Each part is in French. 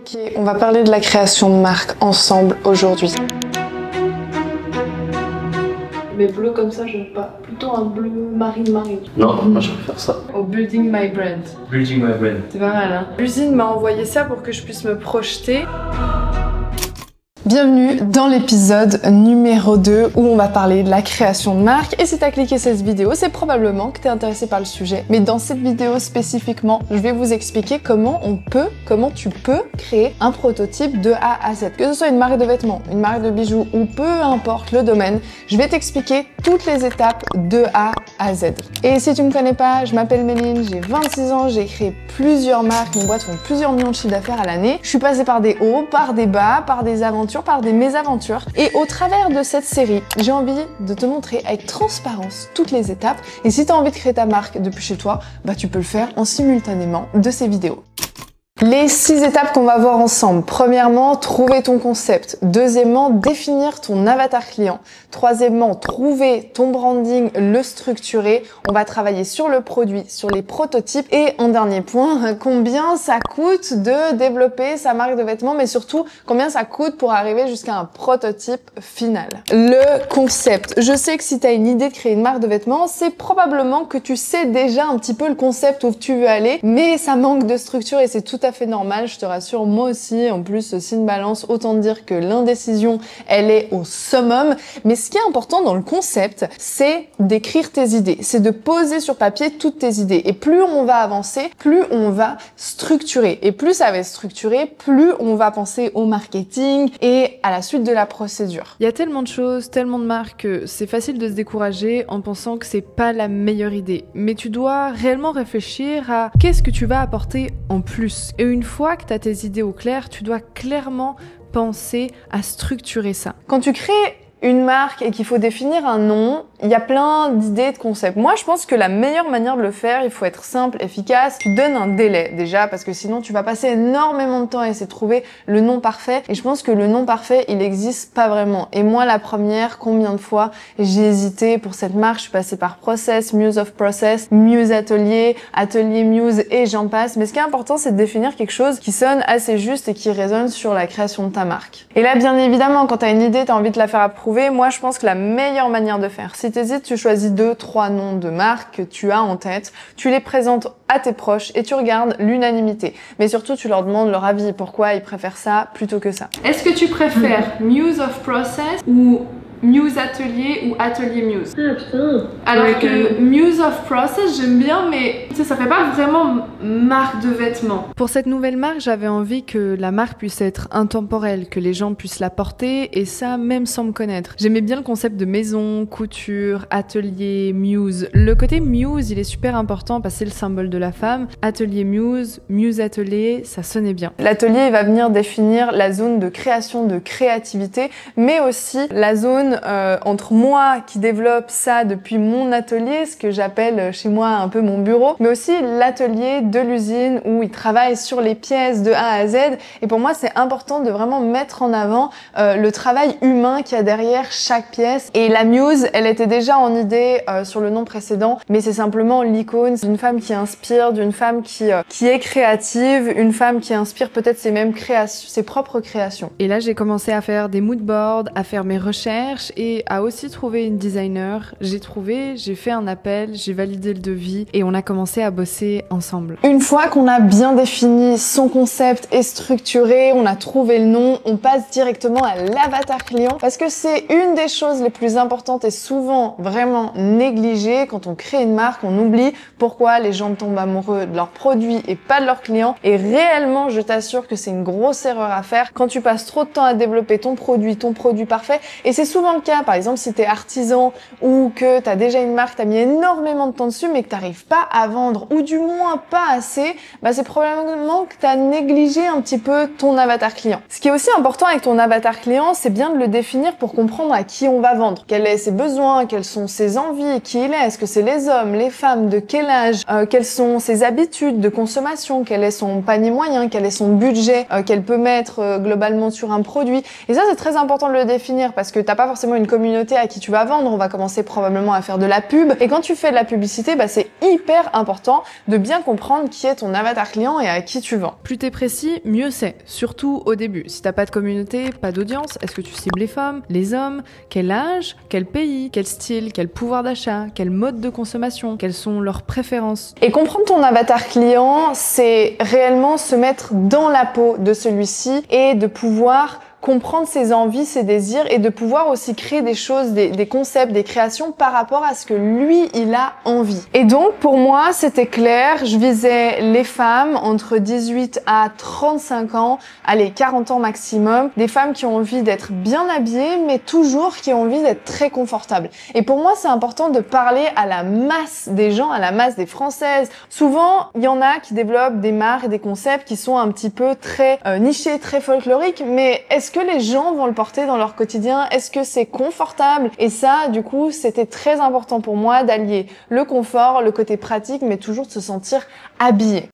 Ok, on va parler de la création de marque ensemble aujourd'hui. Mais bleu comme ça, j'aime pas. Plutôt un bleu marine. Non, moi je préfère ça. Au Building My Brand. Building My Brand. C'est pas mal, hein. L'usine m'a envoyé ça pour que je puisse me projeter. Bienvenue dans l'épisode numéro 2 où on va parler de la création de marque. Et si t'as cliqué cette vidéo, c'est probablement que t'es intéressé par le sujet. Mais dans cette vidéo spécifiquement, je vais vous expliquer comment tu peux créer un prototype de A à Z. Que ce soit une marque de vêtements, une marque de bijoux ou peu importe le domaine, je vais t'expliquer toutes les étapes de A à Z. Et si tu me connais pas, je m'appelle Méline, j'ai 26 ans, j'ai créé plusieurs marques, mes boîtes font plusieurs millions de chiffres d'affaires à l'année. Je suis passée par des hauts, par des bas, par des aventures, par des mésaventures. Et au travers de cette série, j'ai envie de te montrer avec transparence toutes les étapes. Et si tu as envie de créer ta marque depuis chez toi, bah tu peux le faire en simultanément de ces vidéos. Les 6 étapes qu'on va voir ensemble. Premièrement, trouver ton concept. Deuxièmement, définir ton avatar client. Troisièmement, trouver ton branding, le structurer. On va travailler sur le produit, sur les prototypes. Et en dernier point, combien ça coûte de développer sa marque de vêtements, mais surtout, combien ça coûte pour arriver jusqu'à un prototype final. Le concept. Je sais que si tu as une idée de créer une marque de vêtements, c'est probablement que tu sais déjà un petit peu le concept où tu veux aller, mais ça manque de structure et c'est tout à fait normal, je te rassure, moi aussi. En plus, signe balance, autant dire que l'indécision, elle est au summum. Mais ce qui est important dans le concept, c'est d'écrire tes idées, c'est de poser sur papier toutes tes idées. Et plus on va avancer, plus on va structurer. Et plus ça va être structuré, plus on va penser au marketing et à la suite de la procédure. Il y a tellement de choses, tellement de marques que c'est facile de se décourager en pensant que c'est pas la meilleure idée. Mais tu dois réellement réfléchir à qu'est-ce que tu vas apporter en plus. Et une fois que tu as tes idées au clair, tu dois clairement penser à structurer ça. Quand tu crées une marque et qu'il faut définir un nom, il y a plein d'idées, de concepts. Moi, je pense que la meilleure manière de le faire, il faut être simple, efficace. Tu donnes un délai déjà parce que sinon tu vas passer énormément de temps à essayer de trouver le nom parfait. Et je pense que le nom parfait, il n'existe pas vraiment. Et moi, la première, combien de fois j'ai hésité pour cette marque, je suis passée par Process, Muse of Process, Muse Atelier, Atelier Muse et j'en passe. Mais ce qui est important, c'est de définir quelque chose qui sonne assez juste et qui résonne sur la création de ta marque. Et là, bien évidemment, quand tu as une idée, tu as envie de la faire approuver. Moi, je pense que la meilleure manière de faire, si tu hésites, tu choisis 2-3 noms de marques que tu as en tête, tu les présentes à tes proches et tu regardes l'unanimité. Mais surtout, tu leur demandes leur avis, pourquoi ils préfèrent ça plutôt que ça. Est-ce que tu préfères Muse of Process ou Muse Atelier ou Atelier Muse? Ah putain. Alors que Muse of Process, j'aime bien, mais tu sais, ça fait pas vraiment marque de vêtements. Pour cette nouvelle marque, j'avais envie que la marque puisse être intemporelle, que les gens puissent la porter, et ça même sans me connaître. J'aimais bien le concept de maison, couture, atelier, Muse. Le côté Muse, il est super important parce que c'est le symbole de la femme. Atelier Muse, Muse Atelier, ça sonnait bien. L'atelier, il va venir définir la zone de création, de créativité, mais aussi la zone entre moi qui développe ça depuis mon atelier, ce que j'appelle chez moi un peu mon bureau, mais aussi l'atelier de l'usine où ils travaillent sur les pièces de A à Z. Et pour moi, c'est important de vraiment mettre en avant le travail humain qu'il y a derrière chaque pièce. Et la Muse, elle était déjà en idée sur le nom précédent, mais c'est simplement l'icône d'une femme qui inspire, d'une femme qui est créative, une femme qui inspire peut-être ses propres créations. Et là, j'ai commencé à faire des moodboards, à faire mes recherches et à aussi trouver une designer. J'ai fait un appel, j'ai validé le devis et on a commencé à bosser ensemble. Une fois qu'on a bien défini son concept et structuré, on a trouvé le nom, on passe directement à l'avatar client parce que c'est une des choses les plus importantes et souvent vraiment négligées. Quand on crée une marque, on oublie pourquoi les gens tombent amoureux de leurs produits et pas de leurs clients. Et réellement, je t'assure que c'est une grosse erreur à faire quand tu passes trop de temps à développer ton produit parfait. Et c'est souvent le cas, par exemple, si tu es artisan ou que tu as déjà une marque, tu as mis énormément de temps dessus mais que tu n'arrives pas à vendre ou du moins pas assez, bah c'est probablement que tu as négligé un petit peu ton avatar client. Ce qui est aussi important avec ton avatar client, c'est bien de le définir pour comprendre à qui on va vendre, quels sont ses besoins, quelles sont ses envies, qui il est, est-ce que c'est les hommes, les femmes, de quel âge, quelles sont ses habitudes de consommation, quel est son panier moyen, quel est son budget qu'elle peut mettre globalement sur un produit. Et ça, c'est très important de le définir parce que t'as pas forcément une communauté à qui tu vas vendre. On va commencer probablement à faire de la pub. Et quand tu fais de la publicité, bah, c'est hyper important important de bien comprendre qui est ton avatar client et à qui tu vends. Plus t'es précis, mieux c'est, surtout au début. Si t'as pas de communauté, pas d'audience, est-ce que tu cibles les femmes, les hommes, quel âge, quel pays, quel style, quel pouvoir d'achat, quel mode de consommation, quelles sont leurs préférences. Et comprendre ton avatar client, c'est réellement se mettre dans la peau de celui-ci et de pouvoir comprendre ses envies, ses désirs et de pouvoir aussi créer des choses, des concepts, des créations par rapport à ce que lui, il a envie. Et donc, pour moi, c'était clair, je visais les femmes entre 18 à 35 ans, allez, 40 ans maximum, des femmes qui ont envie d'être bien habillées, mais toujours qui ont envie d'être très confortables. Et pour moi, c'est important de parler à la masse des gens, à la masse des Françaises. Souvent, il y en a qui développent des marques et des concepts qui sont un petit peu très nichés, très folkloriques, mais est-ce que les gens vont le porter dans leur quotidien? Est-ce que c'est confortable? Et ça, du coup, c'était très important pour moi d'allier le confort, le côté pratique, mais toujours de se sentir habillé.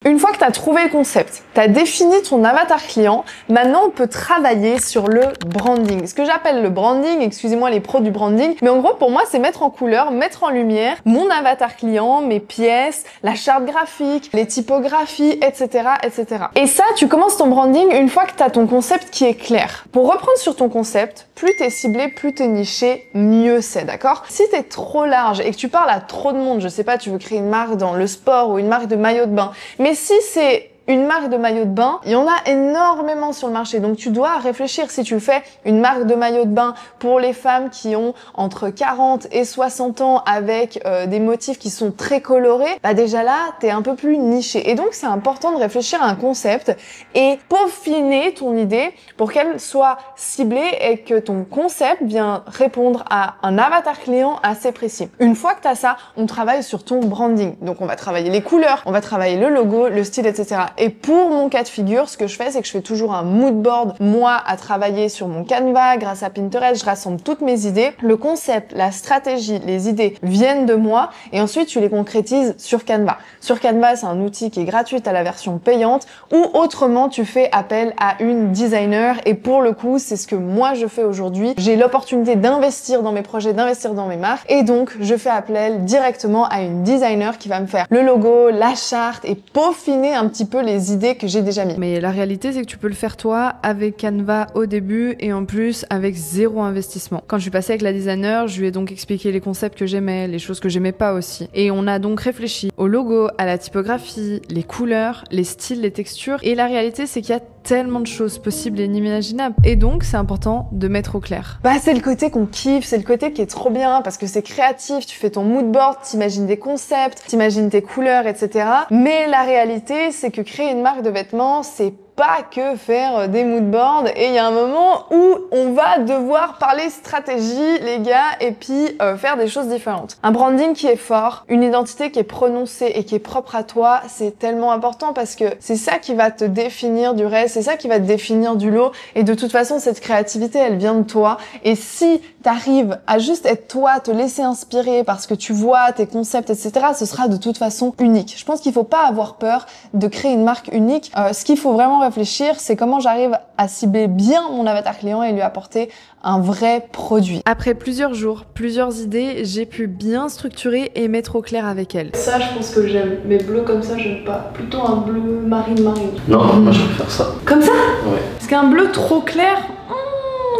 Une fois que tu as trouvé le concept, tu as défini ton avatar client, maintenant on peut travailler sur le branding. Ce que j'appelle le branding, excusez-moi les pros du branding, mais en gros pour moi c'est mettre en couleur, mettre en lumière mon avatar client, mes pièces, la charte graphique, les typographies, etc. etc. Et ça, tu commences ton branding une fois que tu as ton concept qui est clair. Pour reprendre sur ton concept, plus tu es ciblé, plus tu es niché, mieux c'est, d'accord? Si tu es trop large et que tu parles à trop de monde, je sais pas, tu veux créer une marque dans le sport ou une marque de maillot de bain, mais si c'est une marque de maillot de bain, il y en a énormément sur le marché. Donc tu dois réfléchir si tu fais une marque de maillot de bain pour les femmes qui ont entre 40 et 60 ans avec des motifs qui sont très colorés, bah déjà là, t'es un peu plus niché. Et donc c'est important de réfléchir à un concept et peaufiner ton idée pour qu'elle soit ciblée et que ton concept vienne répondre à un avatar client assez précis. Une fois que tu as ça, on travaille sur ton branding. Donc on va travailler les couleurs, on va travailler le logo, le style, etc. Et pour mon cas de figure, ce que je fais, c'est que je fais toujours un mood board, moi, à travailler sur mon Canva, grâce à Pinterest, je rassemble toutes mes idées. Le concept, la stratégie, les idées viennent de moi et ensuite, tu les concrétises sur Canva. Sur Canva, c'est un outil qui est gratuit à la version payante ou autrement, tu fais appel à une designer et pour le coup, c'est ce que moi, je fais aujourd'hui. J'ai l'opportunité d'investir dans mes projets, d'investir dans mes marques et donc, je fais appel directement à une designer qui va me faire le logo, la charte et peaufiner un petit peu les idées que j'ai déjà mis. Mais la réalité, c'est que tu peux le faire toi avec Canva au début et en plus avec zéro investissement. Quand je suis passée avec la designer, je lui ai donc expliqué les concepts que j'aimais, les choses que j'aimais pas aussi. Et on a donc réfléchi au logo, à la typographie, les couleurs, les styles, les textures. Et la réalité, c'est qu'il y a tellement de choses possibles et inimaginables. Et donc, c'est important de mettre au clair. Bah, c'est le côté qu'on kiffe, c'est le côté qui est trop bien parce que c'est créatif, tu fais ton mood board, t'imagines des concepts, t'imagines tes couleurs, etc. Mais la réalité, c'est que créer une marque de vêtements, c'est pas que faire des mood boards et il y a un moment où on va devoir parler stratégie les gars et puis faire des choses différentes. Un branding qui est fort, une identité qui est prononcée et qui est propre à toi, c'est tellement important parce que c'est ça qui va te définir du reste, c'est ça qui va te définir du lot et de toute façon cette créativité elle vient de toi et si t'arrives à juste être toi, te laisser inspirer parce que tu vois tes concepts etc, ce sera de toute façon unique. Je pense qu'il faut pas avoir peur de créer une marque unique. Ce qu'il faut vraiment réfléchir, c'est comment j'arrive à cibler bien mon avatar client et lui apporter un vrai produit. Après plusieurs jours, plusieurs idées, j'ai pu bien structurer et mettre au clair avec elle. Ça, je pense que j'aime. Mais bleu comme ça, j'aime pas. Plutôt un bleu marine. Non, moi je préfère ça. Comme ça? Ouais. Parce qu'un bleu trop clair,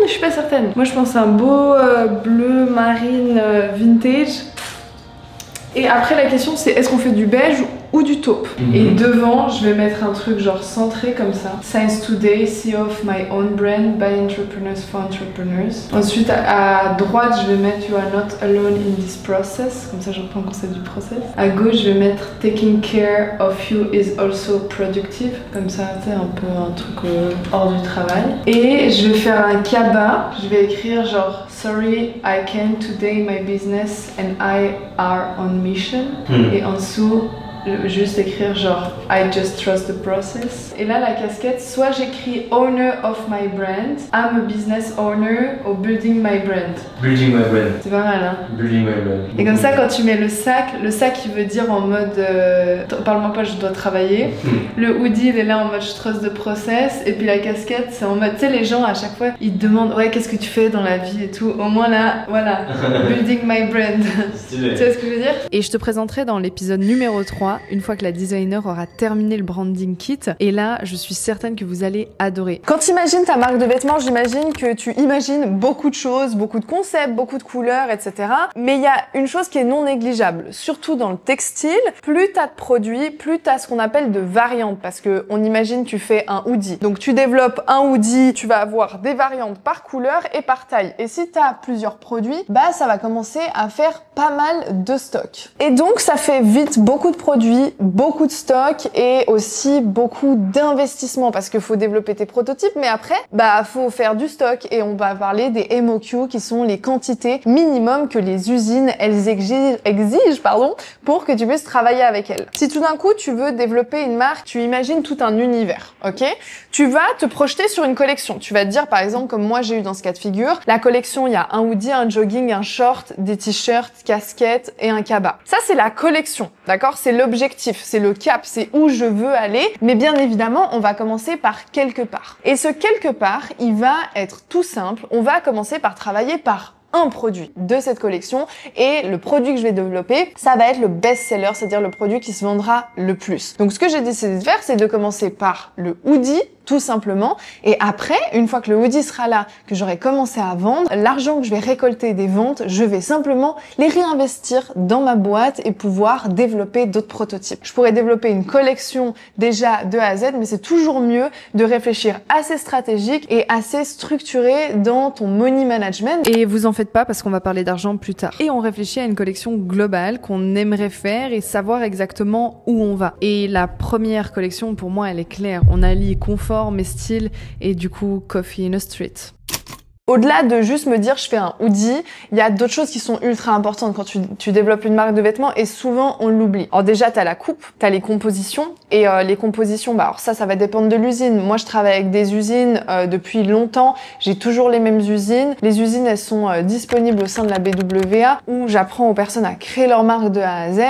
je suis pas certaine. Moi, je pense à un beau bleu marine vintage. Et après, la question, c'est est-ce qu'on fait du beige ou du taupe? Et devant, je vais mettre un truc genre centré comme ça. Science Today, See of My Own Brand by Entrepreneurs for Entrepreneurs. Ensuite, à droite, je vais mettre You are not alone in this process. Comme ça, je reprends le concept du process. À gauche, je vais mettre Taking care of you is also productive. Comme ça, tu sais, un peu un truc hors du travail. Et je vais faire un cabas. Je vais écrire genre Sorry, I can't today, my business and I are on mission. Et en dessous, juste écrire genre I just trust the process. Et là la casquette, soit j'écris owner of my brand, I'm a business owner ou building my brand. Building my brand. C'est pas mal hein. Building my brand. Et comme ça quand tu mets le sac il veut dire en mode parle-moi pas, je dois travailler. Le hoodie il est là en mode je trust the process. Et puis la casquette c'est en mode, tu sais les gens à chaque fois ils te demandent ouais qu'est-ce que tu fais dans la vie et tout. Au moins là, voilà, building my brand. Stylé. Tu vois ce que je veux dire? Et je te présenterai dans l'épisode numéro 3, une fois que la designer aura terminé le branding kit. Et là, je suis certaine que vous allez adorer. Quand tu imagines ta marque de vêtements, j'imagine que tu imagines beaucoup de choses, beaucoup de concepts, beaucoup de couleurs, etc. Mais il y a une chose qui est non négligeable, surtout dans le textile. Plus t'as de produits, plus t'as ce qu'on appelle de variantes. Parce que on imagine tu fais un hoodie. Donc tu développes un hoodie, tu vas avoir des variantes par couleur et par taille. Et si t'as plusieurs produits, bah ça va commencer à faire pas mal de stock. Et donc ça fait vite beaucoup de produits, beaucoup de stock et aussi beaucoup d'investissement parce qu'il faut développer tes prototypes, mais après bah faut faire du stock et on va parler des MOQ qui sont les quantités minimum que les usines elles exigent pour que tu puisses travailler avec elles. Si tout d'un coup tu veux développer une marque, tu imagines tout un univers, ok? Tu vas te projeter sur une collection. Tu vas te dire par exemple comme moi j'ai eu dans ce cas de figure, la collection il y a un hoodie, un jogging, un short, des t-shirts, casquettes et un cabas. Ça c'est la collection, d'accord? C'est l'objectif, c'est le cap, c'est où je veux aller. Mais bien évidemment, on va commencer par quelque part. Et ce quelque part, il va être tout simple. On va commencer par travailler par un produit de cette collection et le produit que je vais développer, ça va être le best-seller, c'est-à-dire le produit qui se vendra le plus. Donc ce que j'ai décidé de faire, c'est de commencer par le hoodie, tout simplement. Et après, une fois que le hoodie sera là, que j'aurai commencé à vendre, l'argent que je vais récolter des ventes, je vais simplement les réinvestir dans ma boîte et pouvoir développer d'autres prototypes. Je pourrais développer une collection déjà de A à Z, mais c'est toujours mieux de réfléchir assez stratégique et assez structuré dans ton money management. Et vous en faites pas parce qu'on va parler d'argent plus tard. Et on réfléchit à une collection globale qu'on aimerait faire et savoir exactement où on va. Et la première collection, pour moi, elle est claire. On allie confort, mes styles et du coup Coffee in a Street. Au-delà de juste me dire je fais un hoodie, il y a d'autres choses qui sont ultra importantes quand tu développes une marque de vêtements et souvent on l'oublie. Alors déjà t'as la coupe, t'as les compositions et les compositions, bah alors ça va dépendre de l'usine. Moi je travaille avec des usines depuis longtemps, j'ai toujours les mêmes usines. Les usines elles sont disponibles au sein de la BWA où j'apprends aux personnes à créer leur marque de A à Z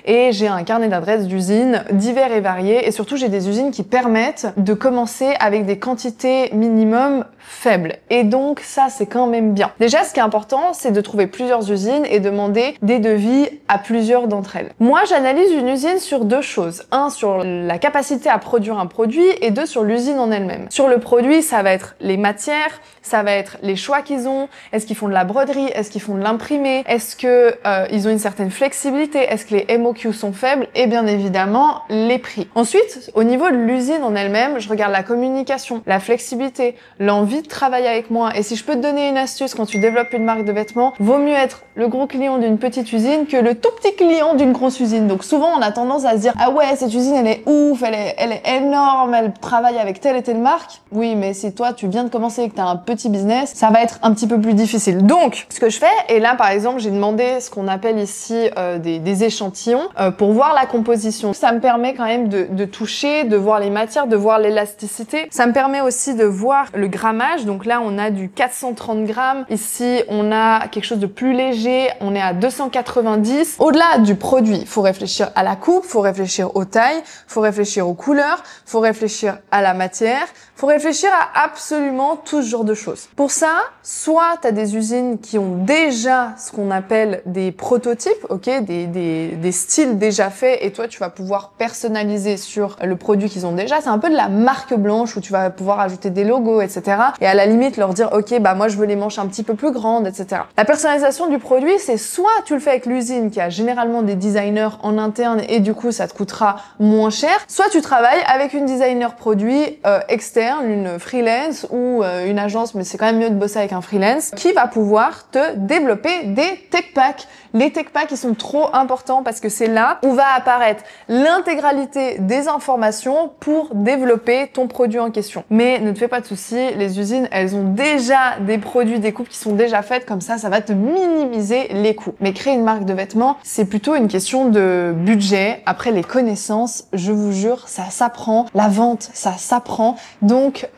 et j'ai un carnet d'adresses d'usines divers et variés et surtout j'ai des usines qui permettent de commencer avec des quantités minimum faibles. Et donc ça c'est quand même bien. Déjà ce qui est important c'est de trouver plusieurs usines et demander des devis à plusieurs d'entre elles. Moi j'analyse une usine sur deux choses. Un sur la capacité à produire un produit et deux sur l'usine en elle-même. Sur le produit ça va être les matières, ça va être les choix qu'ils ont, est-ce qu'ils font de la broderie, est-ce qu'ils font de l'imprimé, est-ce que ils ont une certaine flexibilité, est-ce que les MOQ sont faibles et bien évidemment les prix. Ensuite au niveau de l'usine en elle-même, je regarde la communication, la flexibilité, l'envie de travailler avec moi et si je peux te donner une astuce quand tu développes une marque de vêtements, vaut mieux être le gros client d'une petite usine que le tout petit client d'une grosse usine. Donc souvent on a tendance à se dire ah ouais cette usine elle est ouf, elle est énorme, elle travaille avec telle et telle marque. Oui mais si toi tu viens de commencer et que tu as un petit business, ça va être un petit peu plus difficile. Donc ce que je fais, et là par exemple j'ai demandé ce qu'on appelle ici des échantillons pour voir la composition. Ça me permet quand même de toucher, de voir les matières, de voir l'élasticité. Ça me permet aussi de voir le grammage. Donc là on a du 430 grammes. Ici, on a quelque chose de plus léger. On est à 290. Au-delà du produit, il faut réfléchir à la coupe, il faut réfléchir aux tailles, il faut réfléchir aux couleurs, il faut réfléchir à la matière, il faut réfléchir à absolument tout ce genre de choses. Pour ça, soit tu as des usines qui ont déjà ce qu'on appelle des prototypes, ok, des styles déjà faits et toi, tu vas pouvoir personnaliser sur le produit qu'ils ont déjà. C'est un peu de la marque blanche où tu vas pouvoir ajouter des logos, etc. Et à la limite, leur dire, ok, bah moi, je veux les manches un petit peu plus grandes, etc. La personnalisation du produit, c'est soit tu le fais avec l'usine qui a généralement des designers en interne et du coup, ça te coûtera moins cher, soit tu travailles avec une designer produit externe, une freelance ou une agence, mais c'est quand même mieux de bosser avec un freelance qui va pouvoir te développer des tech packs. Les tech packs, ils sont trop importants parce que c'est là où va apparaître l'intégralité des informations pour développer ton produit en question. Mais ne te fais pas de soucis, les usines, elles ont déjà des produits, des coupes qui sont déjà faites, comme ça va te minimiser les coûts. Mais créer une marque de vêtements, c'est plutôt une question de budget. Après, les connaissances, je vous jure, ça s'apprend. La vente, ça s'apprend. Donc,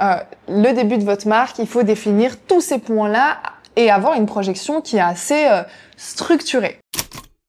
le début de votre marque, il faut définir tous ces points-là et avoir une projection qui est assez structurée.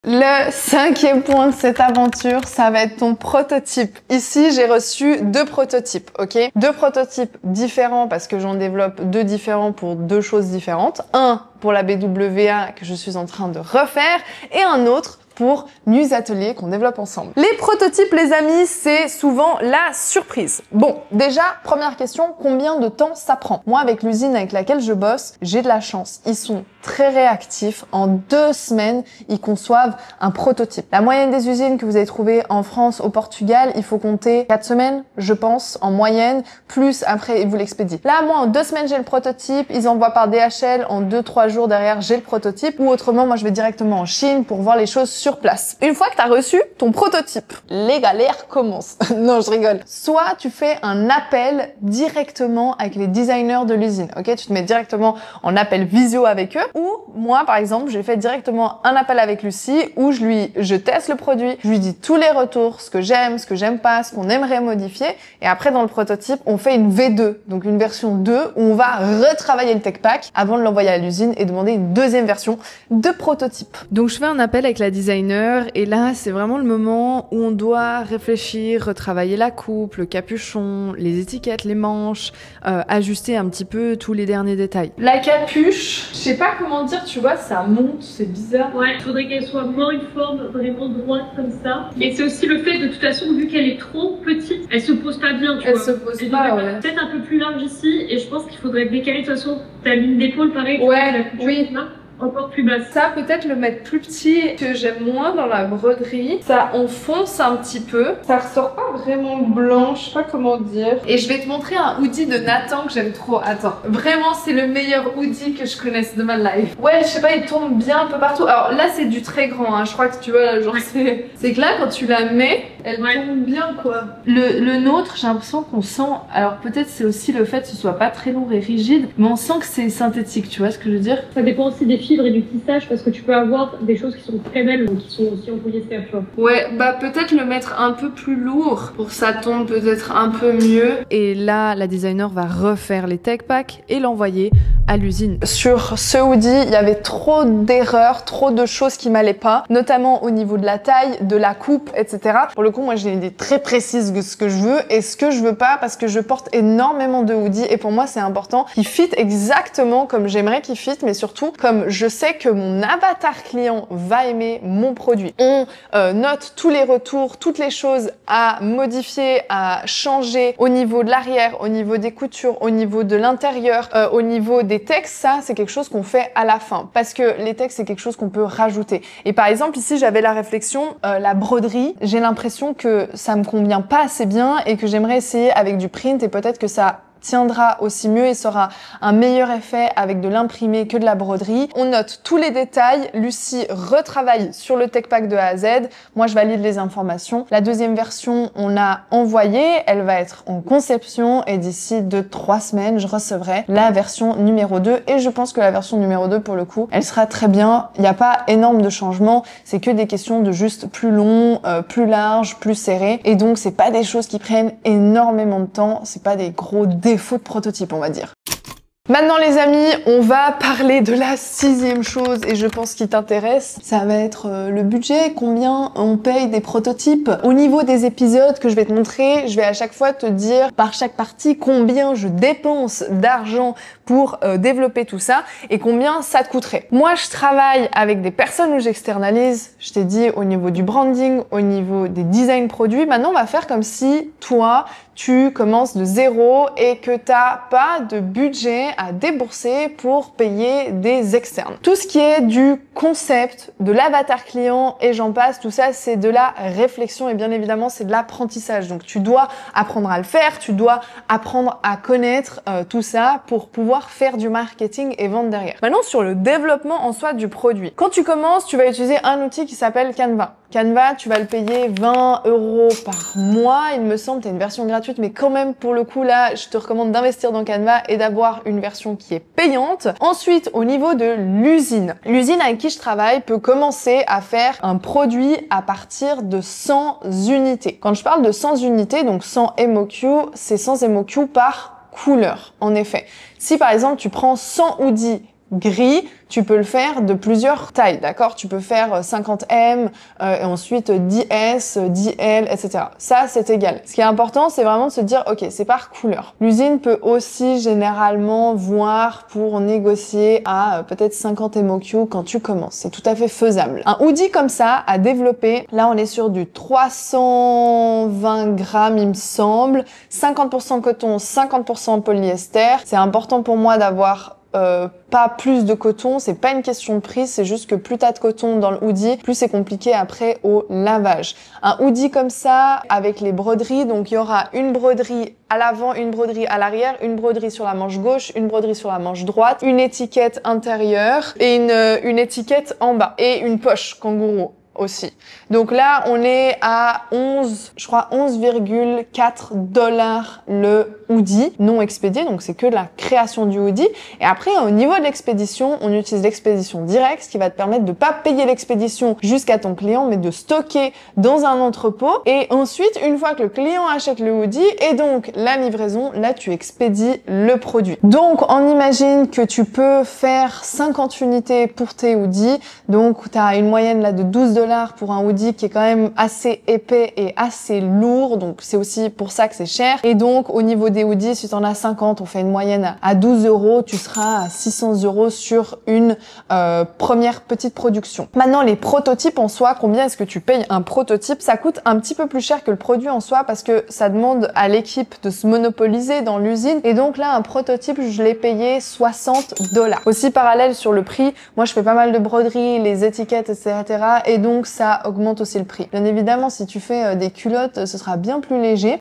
Le 5e point de cette aventure, ça va être ton prototype. Ici, j'ai reçu 2 prototypes, ok? 2 prototypes différents parce que j'en développe 2 différents pour 2 choses différentes. Un pour la BWA que je suis en train de refaire et un autre pour Muse Atelier qu'on développe ensemble. Les prototypes, les amis, c'est souvent la surprise. Bon, déjà, première question, combien de temps ça prend? Moi, avec l'usine avec laquelle je bosse, j'ai de la chance. Ils sont très réactifs. En 2 semaines, ils conçoivent un prototype. La moyenne des usines que vous allez trouver en France, au Portugal, il faut compter 4 semaines, je pense, en moyenne, plus après, ils vous l'expédient. Là, moi, en 2 semaines, j'ai le prototype. Ils envoient par DHL. En 2-3 jours derrière, j'ai le prototype. Ou autrement, moi, je vais directement en Chine pour voir les choses sur place. Une fois que tu as reçu ton prototype, les galères commencent. Non, je rigole. Soit tu fais un appel directement avec les designers de l'usine, ok? Tu te mets directement en appel visio avec eux. Ou moi, par exemple, j'ai fait directement un appel avec Lucie où je teste le produit, je lui dis tous les retours, ce que j'aime pas, ce qu'on aimerait modifier. Et après, dans le prototype, on fait une V2, donc une version 2 où on va retravailler le tech pack avant de l'envoyer à l'usine et demander une deuxième version de prototype. Donc je fais un appel avec la designer et là c'est vraiment le moment où on doit réfléchir, retravailler la coupe, le capuchon, les étiquettes, les manches, ajuster un petit peu tous les derniers détails. La capuche, je sais pas comment dire, tu vois, ça monte, c'est bizarre. Ouais, il faudrait qu'elle soit moins une forme vraiment droite comme ça. Et c'est aussi le fait de toute façon, vu qu'elle est trop petite, elle se pose pas bien, tu vois. Elle se pose pas, ouais. Peut-être un peu plus large ici et je pense qu'il faudrait décaler de toute façon ta ligne d'épaule pareil. Ouais, oui. Encore plus basse. Ça, peut-être le mettre plus petit, que j'aime moins dans la broderie. Ça enfonce un petit peu. Ça ressort pas vraiment blanc, je sais pas comment dire. Et je vais te montrer un hoodie de Nathan que j'aime trop. Attends, vraiment, c'est le meilleur hoodie que je connaisse de ma life. Ouais, je sais pas, il tombe bien un peu partout. Alors là, c'est du très grand, hein. Je crois que tu vois, genre, c'est que là, quand tu la mets, elle tombe bien, quoi. Le nôtre, j'ai l'impression qu'on sent... Alors peut-être c'est aussi le fait que ce soit pas très lourd et rigide, mais on sent que c'est synthétique, tu vois ce que je veux dire? Ça dépend aussi des fibres et du tissage parce que tu peux avoir des choses qui sont très belles ou qui sont aussi en polyester, tu vois. Ouais, bah peut-être le mettre un peu plus lourd pour que ça tombe peut-être un peu mieux. Et là, la designer va refaire les tech packs et l'envoyer à l'usine. Sur ce hoodie, il y avait trop d'erreurs, trop de choses qui m'allaient pas, notamment au niveau de la taille, de la coupe, etc. Pour le coup, moi j'ai une idée très précise de ce que je veux et ce que je veux pas parce que je porte énormément de hoodies et pour moi c'est important qu'ils fit exactement comme j'aimerais qu'ils fit, mais surtout comme je sais que mon avatar client va aimer mon produit. On note tous les retours, toutes les choses à modifier, à changer au niveau de l'arrière, au niveau des coutures, au niveau de l'intérieur, au niveau des textes. Ça, c'est quelque chose qu'on fait à la fin parce que les textes, c'est quelque chose qu'on peut rajouter. Et par exemple, ici, j'avais la réflexion, la broderie, j'ai l'impression que ça me convient pas assez bien et que j'aimerais essayer avec du print et peut-être que ça tiendra aussi mieux et sera un meilleur effet avec de l'imprimé que de la broderie. On note tous les détails. Lucie retravaille sur le tech pack de A à Z. Moi, je valide les informations. La deuxième version, on l'a envoyée. Elle va être en conception et d'ici 2-3 semaines, je recevrai la version numéro 2 et je pense que la version numéro 2, pour le coup, elle sera très bien. Il n'y a pas énorme de changements. C'est que des questions de juste plus long, plus large, plus serré. Et donc, c'est pas des choses qui prennent énormément de temps. C'est pas des gros défaut de prototype, on va dire. Maintenant les amis, on va parler de la 6e chose et je pense qui t'intéresse, ça va être le budget, combien on paye des prototypes. Au niveau des épisodes que je vais te montrer, je vais à chaque fois te dire par chaque partie combien je dépense d'argent pour développer tout ça et combien ça te coûterait. Moi je travaille avec des personnes où j'externalise, je t'ai dit au niveau du branding, au niveau des design produits. Maintenant on va faire comme si toi tu commences de zéro et que t'as pas de budget à débourser pour payer des externes. Tout ce qui est du concept, de l'avatar client et j'en passe, tout ça c'est de la réflexion et bien évidemment c'est de l'apprentissage. Donc tu dois apprendre à le faire, tu dois apprendre à connaître tout ça pour pouvoir faire du marketing et vendre derrière. Maintenant sur le développement en soi du produit. Quand tu commences, tu vas utiliser un outil qui s'appelle Canva. Canva, tu vas le payer 20 € par mois, il me semble, tu as une version gratuite, mais quand même, pour le coup, là, je te recommande d'investir dans Canva et d'avoir une version qui est payante. Ensuite, au niveau de l'usine. L'usine avec qui je travaille peut commencer à faire un produit à partir de 100 unités. Quand je parle de 100 unités, donc 100 MOQ, c'est 100 MOQ par couleur, en effet. Si par exemple, tu prends 100 hoodies gris, tu peux le faire de plusieurs tailles, d'accord? Tu peux faire 50M, et ensuite 10S, 10L, etc. Ça, c'est égal. Ce qui est important, c'est vraiment de se dire, ok, c'est par couleur. L'usine peut aussi généralement voir pour négocier à peut-être 50 MOQ quand tu commences. C'est tout à fait faisable. Un hoodie comme ça à développer, là, on est sur du 320 grammes, il me semble. 50% coton, 50% polyester. C'est important pour moi d'avoir pas plus de coton, c'est pas une question de prix, c'est juste que plus t'as de coton dans le hoodie, plus c'est compliqué après au lavage. Un hoodie comme ça, avec les broderies, donc il y aura une broderie à l'avant, une broderie à l'arrière, une broderie sur la manche gauche, une broderie sur la manche droite, une étiquette intérieure et une étiquette en bas et une poche kangourou aussi. Donc là, on est à 11,4 $ le hoodie non expédié, donc c'est que la création du hoodie. Et après, au niveau de l'expédition, on utilise l'expédition directe, ce qui va te permettre de pas payer l'expédition jusqu'à ton client, mais de stocker dans un entrepôt. Et ensuite, une fois que le client achète le hoodie et donc la livraison, là, tu expédies le produit. Donc, on imagine que tu peux faire 50 unités pour tes hoodies. Donc, tu as une moyenne là de 12 $ pour un hoodie qui est quand même assez épais et assez lourd, donc c'est aussi pour ça que c'est cher. Et donc au niveau des hoodies, si tu en as 50, on fait une moyenne à 12 €, tu seras à 600 € sur une première petite production. Maintenant les prototypes en soi, combien est-ce que tu payes un prototype? Ça coûte un petit peu plus cher que le produit en soi parce que ça demande à l'équipe de se monopoliser dans l'usine, et donc là un prototype je l'ai payé 60 $. Aussi parallèle sur le prix, moi je fais pas mal de broderies, les étiquettes, etc. et donc ça augmente aussi le prix. Bien évidemment, si tu fais des culottes, ce sera bien plus léger.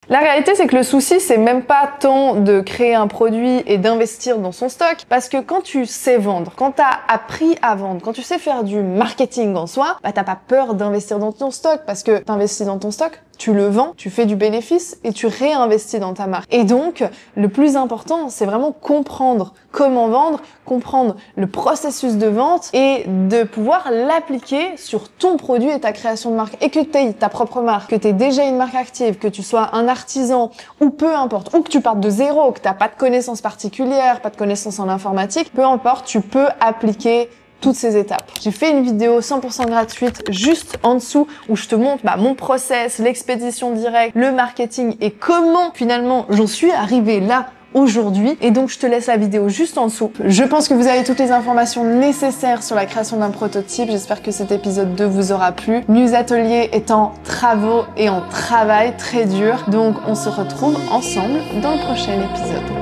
La réalité, c'est que le souci, c'est même pas tant de créer un produit et d'investir dans son stock, parce que quand tu sais vendre, quand t'as appris à vendre, quand tu sais faire du marketing en soi, bah t'as pas peur d'investir dans ton stock, parce que t'investis dans ton stock, tu le vends, tu fais du bénéfice et tu réinvestis dans ta marque. Et donc, le plus important, c'est vraiment comprendre comment vendre, comprendre le processus de vente et de pouvoir l'appliquer sur ton produit et ta création de marque. Et que tu aies ta propre marque, que tu aies déjà une marque active, que tu sois un artisan ou peu importe, ou que tu partes de zéro, que tu n'as pas de connaissances particulières, pas de connaissances en informatique, peu importe, tu peux appliquer toutes ces étapes. J'ai fait une vidéo 100% gratuite juste en dessous où je te montre mon process, l'expédition directe, le marketing et comment finalement j'en suis arrivée là aujourd'hui, et donc je te laisse la vidéo juste en dessous. Je pense que vous avez toutes les informations nécessaires sur la création d'un prototype. J'espère que cet épisode 2 vous aura plu. Muse Atelier est en travaux et en travail très dur, donc on se retrouve ensemble dans le prochain épisode.